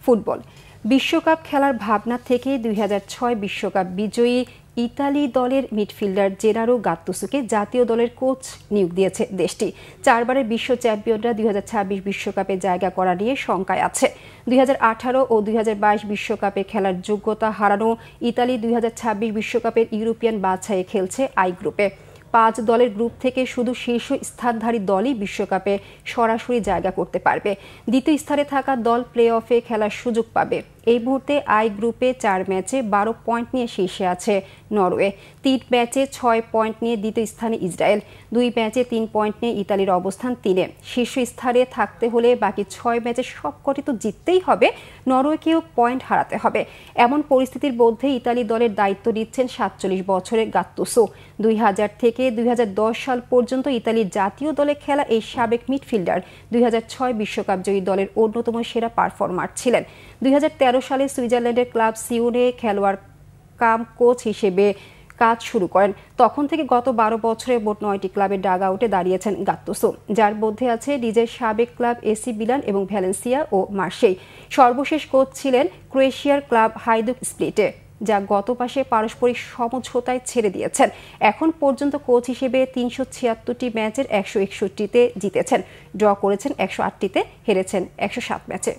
Football বিশ্বকাপ খেলার ভাবনা থেকে 2006 বিশ্বকাপ বিজয়ী ইতালি দলের মিডফিল্ডার জেনারো গাত্তুসোকে জাতীয় দলের কোচ নিয়োগ দিয়েছে দেশটি। 4 বারের বিশ্ব চ্যাম্পিয়নরা 2026 বিশ্বকাপে জায়গা করা নিয়ে শঙ্কায় আছে। 2018 ও 2022 বিশ্বকাপে খেলার যোগ্যতা হারানো ইতালি 2026 বিশ্বকাপের ইউরোপিয়ান বাছাইয়ে খেলছে আই গ্রুপে। 5 দলের গ্রুপ থেকে শুধু শীর্ষ স্থানধারী দলই বিশ্বকাপে সরাসরি জায়গা করতে পারবে। দ্বিতীয় স্থানে থাকা দল প্লে অফে খেলার সুযোগ পাবে। এই মুহূর্তে আই গ্রুপে 4 ম্যাচে 12 পয়েন্ট নিয়ে শীর্ষে আছে নরওয়ে, 3 ম্যাচে 6 পয়েন্ট নিয়ে দ্বিতীয় স্থানে ইসরায়েল, 2 ম্যাচে 3 পয়েন্ট নিয়ে ইতালির অবস্থান 3-এ। শীর্ষ স্থানে থাকতে হলে বাকি 6 ম্যাচে সবকটি তো জিততেই হবে, নরওয়েকেও পয়েন্ট হারাতে হবে। এমন পরিস্থিতির মধ্যে ইতালি দলের দায়িত্ব নিচ্ছেন 47 বছরের গাত্তুসো। 2000 থেকে 2010 সাল পর্যন্ত ইতালির জাতীয় দলে খেলা এই সাবেক মিডফিল্ডার 2006 বিশ্বকাপ জয়ী দলের অন্যতম সেরা পারফর্মার ছিলেন। 2013 সালে সুইজারল্যান্ডের ক্লাব সিওনে খেলোয়াড় কাম কোচ হিসেবে কাজ শুরু করেন। তখন থেকে গত 12 বছরে মোট 9টি ক্লাবের ডাগ আউটে দাঁড়িয়েছেন গাত্তুসো, যার মধ্যে আছে নিজের সাবেক ক্লাব এসি মিলান এবং ভ্যালেন্সিয়া ও মার্সেই। সর্বশেষ কোচ ছিলেন ক্রোয়েশিয়ার ক্লাব হাইদুক স্প্লিটে, যা গত মাসে পারস্পরিক সমঝোতায় ছেড়ে দিয়েছেন। এখন পর্যন্ত কোচ হিসেবে 376টি ম্যাচের 161টিতে জিতেছেন, ড্র করেছেন 108টিতে, হেরেছেন 107 ম্যাচে।